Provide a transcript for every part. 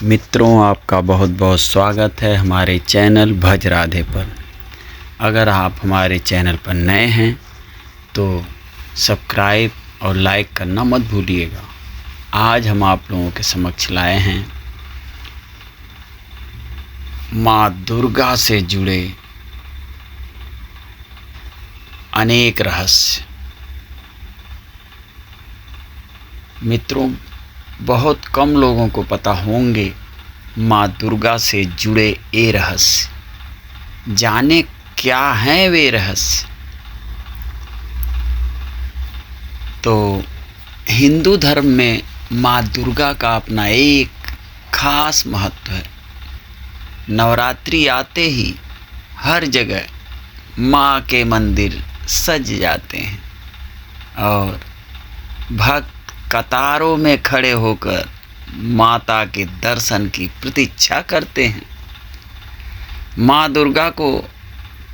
मित्रों, आपका बहुत बहुत स्वागत है हमारे चैनल भज राधे पर। अगर आप हमारे चैनल पर नए हैं तो सब्सक्राइब और लाइक करना मत भूलिएगा। आज हम आप लोगों के समक्ष लाए हैं माँ दुर्गा से जुड़े अनेक रहस्य। मित्रों, बहुत कम लोगों को पता होंगे माँ दुर्गा से जुड़े ये रहस्य। जाने क्या हैं वे रहस्य। तो हिंदू धर्म में माँ दुर्गा का अपना एक खास महत्व है। नवरात्रि आते ही हर जगह माँ के मंदिर सज जाते हैं और भक्त कतारों में खड़े होकर माता के दर्शन की प्रतीक्षा करते हैं। माँ दुर्गा को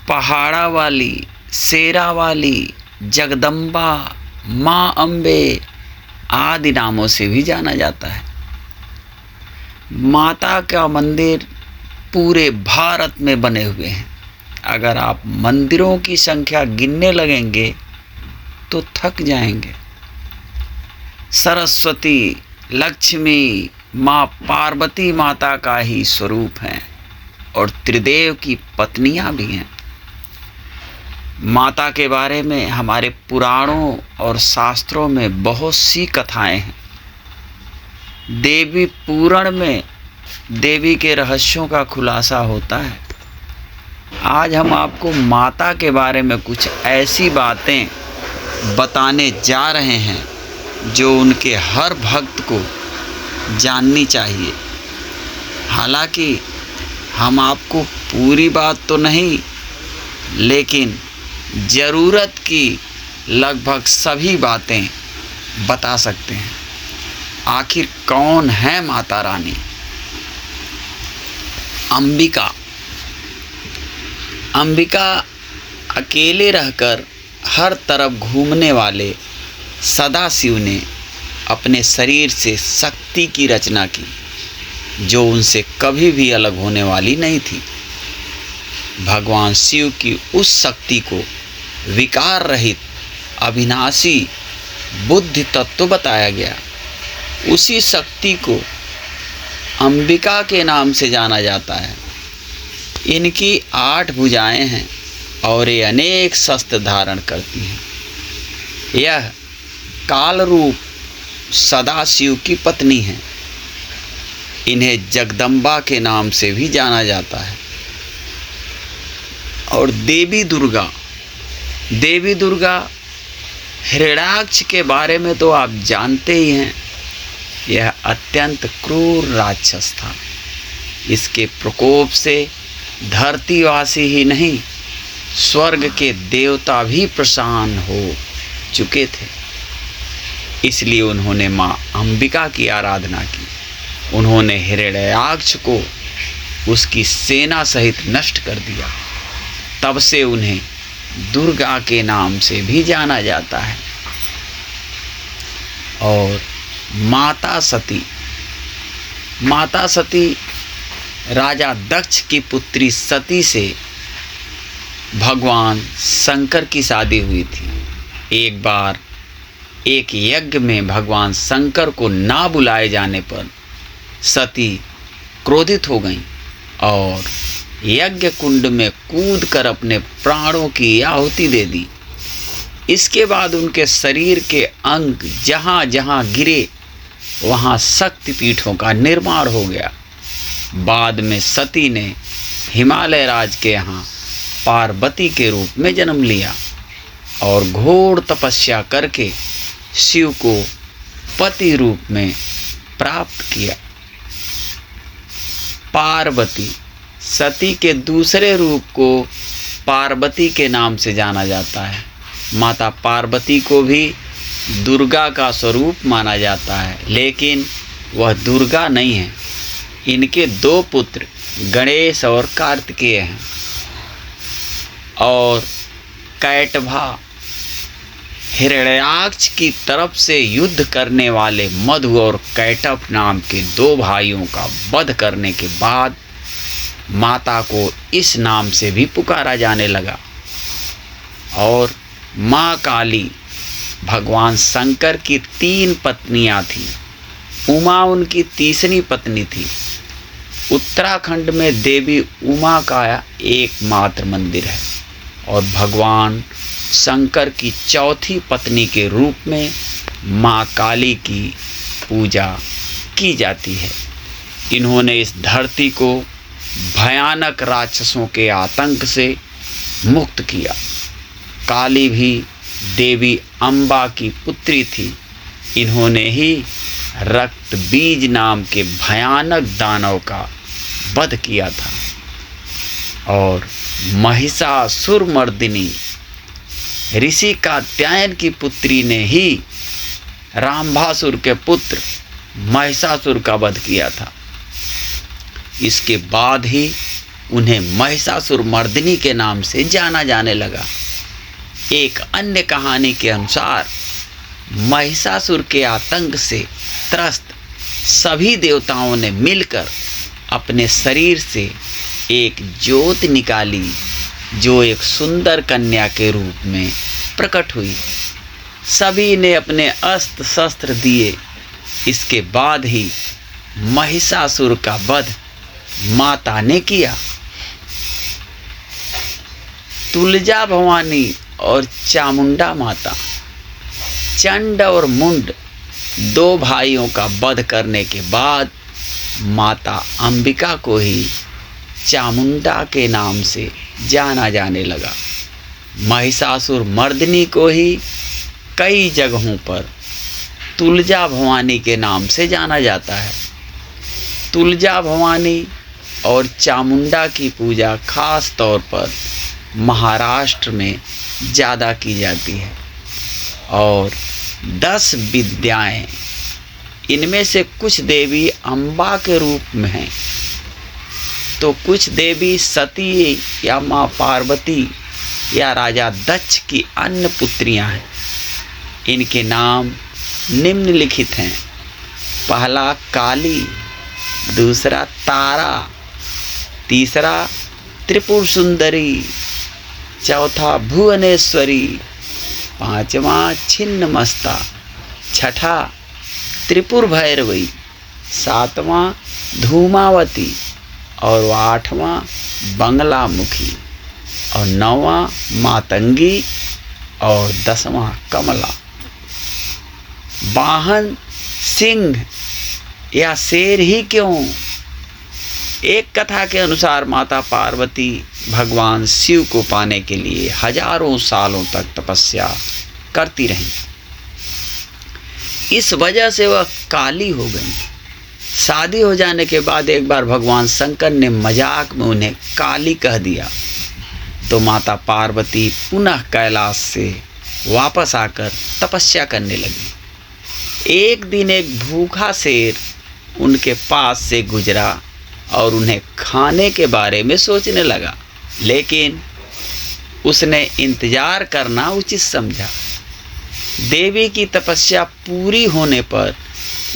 पहाड़ा वाली, शेरा वाली, जगदम्बा, माँ अम्बे आदि नामों से भी जाना जाता है। माता का मंदिर पूरे भारत में बने हुए हैं। अगर आप मंदिरों की संख्या गिनने लगेंगे तो थक जाएंगे। सरस्वती, लक्ष्मी, माँ पार्वती माता का ही स्वरूप हैं और त्रिदेव की पत्नियां भी हैं। माता के बारे में हमारे पुराणों और शास्त्रों में बहुत सी कथाएं हैं। देवी पुराण में देवी के रहस्यों का खुलासा होता है। आज हम आपको माता के बारे में कुछ ऐसी बातें बताने जा रहे हैं जो उनके हर भक्त को जाननी चाहिए। हालांकि हम आपको पूरी बात तो नहीं, लेकिन ज़रूरत की लगभग सभी बातें बता सकते हैं। आखिर कौन है माता रानी? अंबिका। अंबिका अकेले रहकर हर तरफ घूमने वाले सदाशिव ने अपने शरीर से शक्ति की रचना की जो उनसे कभी भी अलग होने वाली नहीं थी। भगवान शिव की उस शक्ति को विकार रहित अविनाशी बुद्धि तत्व बताया गया। उसी शक्ति को अंबिका के नाम से जाना जाता है। इनकी 8 भुजाएं हैं और ये अनेक शस्त्र धारण करती हैं। यह काल रूप सदाशिव की पत्नी है। इन्हें जगदम्बा के नाम से भी जाना जाता है। और देवी दुर्गा हिरण्याक्ष के बारे में तो आप जानते ही हैं। यह अत्यंत क्रूर राक्षस था। इसके प्रकोप से धरतीवासी ही नहीं, स्वर्ग के देवता भी परेशान हो चुके थे। इसलिए उन्होंने माँ अंबिका की आराधना की। उन्होंने हिरण्याक्ष को उसकी सेना सहित नष्ट कर दिया। तब से उन्हें दुर्गा के नाम से भी जाना जाता है। और माता सती राजा दक्ष की पुत्री सती से भगवान शंकर की शादी हुई थी। एक बार एक यज्ञ में भगवान शंकर को ना बुलाए जाने पर सती क्रोधित हो गईं और यज्ञ कुंड में कूदकर अपने प्राणों की आहुति दे दी। इसके बाद उनके शरीर के अंग जहाँ जहाँ गिरे वहाँ शक्तिपीठों का निर्माण हो गया। बाद में सती ने हिमालय राज के यहाँ पार्वती के रूप में जन्म लिया और घोर तपस्या करके शिव को पति रूप में प्राप्त किया। पार्वती, सती के दूसरे रूप को पार्वती के नाम से जाना जाता है। माता पार्वती को भी दुर्गा का स्वरूप माना जाता है, लेकिन वह दुर्गा नहीं है। इनके 2 पुत्र गणेश और कार्तिकेय हैं। और कैटभा हिरण्याक्ष की तरफ से युद्ध करने वाले मधु और कैटभ नाम के 2 भाइयों का वध करने के बाद माता को इस नाम से भी पुकारा जाने लगा। और माँ काली भगवान शंकर की 3 पत्नियां थीं। उमा उनकी तीसरी पत्नी थी। उत्तराखंड में देवी उमा का एकमात्र मंदिर है और भगवान शंकर की चौथी पत्नी के रूप में माँ काली की पूजा की जाती है। इन्होंने इस धरती को भयानक राक्षसों के आतंक से मुक्त किया। काली भी देवी अम्बा की पुत्री थी। इन्होंने ही रक्त बीज नाम के भयानक दानव का वध किया था और महिषासुरमर्दिनी ऋषि कात्यायन की पुत्री ने ही रामभासुर के पुत्र महिषासुर का वध किया था। इसके बाद ही उन्हें महिषासुरमर्दिनी के नाम से जाना जाने लगा। एक अन्य कहानी के अनुसार महिषासुर के आतंक से त्रस्त सभी देवताओं ने मिलकर अपने शरीर से एक ज्योत निकाली जो एक सुंदर कन्या के रूप में प्रकट हुई। सभी ने अपने अस्त्र शस्त्र दिए। इसके बाद ही महिषासुर का वध माता ने किया। तुलजा भवानी और चामुंडा माता, चंड और मुंड 2 भाइयों का वध करने के बाद माता अंबिका को ही चामुंडा के नाम से जाना जाने लगा। महिषासुर मर्दिनी को ही कई जगहों पर तुलजा भवानी के नाम से जाना जाता है। तुलजा भवानी और चामुंडा की पूजा खास तौर पर महाराष्ट्र में ज़्यादा की जाती है। और 10 विद्याएं, इनमें से कुछ देवी अम्बा के रूप में हैं तो कुछ देवी सती या माँ पार्वती या राजा दक्ष की अन्य पुत्रियां हैं। इनके नाम निम्नलिखित हैं। पहला काली, दूसरा तारा, तीसरा त्रिपुर सुंदरी, चौथा भुवनेश्वरी, 5वां छिन्नमस्ता, 6ठा त्रिपुर भैरवी, 7वां धूमावती और 8वां बंगलामुखी और 9वां मातंगी और 10वां कमला। वाहन सिंह या शेर ही क्यों? एक कथा के अनुसार माता पार्वती भगवान शिव को पाने के लिए हजारों सालों तक तपस्या करती रहीं। इस वजह से वह काली हो गई। शादी हो जाने के बाद एक बार भगवान शंकर ने मजाक में उन्हें काली कह दिया तो माता पार्वती पुनः कैलाश से वापस आकर तपस्या करने लगी। एक दिन एक भूखा शेर उनके पास से गुजरा और उन्हें खाने के बारे में सोचने लगा, लेकिन उसने इंतजार करना उचित समझा। देवी की तपस्या पूरी होने पर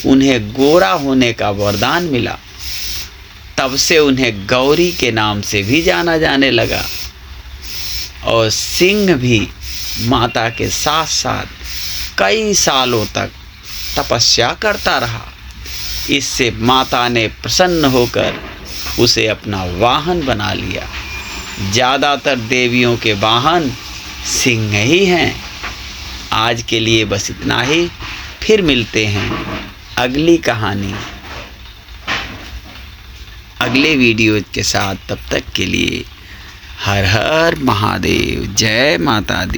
उन्हें गोरा होने का वरदान मिला। तब से उन्हें गौरी के नाम से भी जाना जाने लगा और सिंह भी माता के साथ साथ कई सालों तक तपस्या करता रहा। इससे माता ने प्रसन्न होकर उसे अपना वाहन बना लिया। ज़्यादातर देवियों के वाहन सिंह ही हैं। आज के लिए बस इतना ही। फिर मिलते हैं अगली कहानी अगले वीडियो के साथ। तब तक के लिए हर हर महादेव, जय माता दी।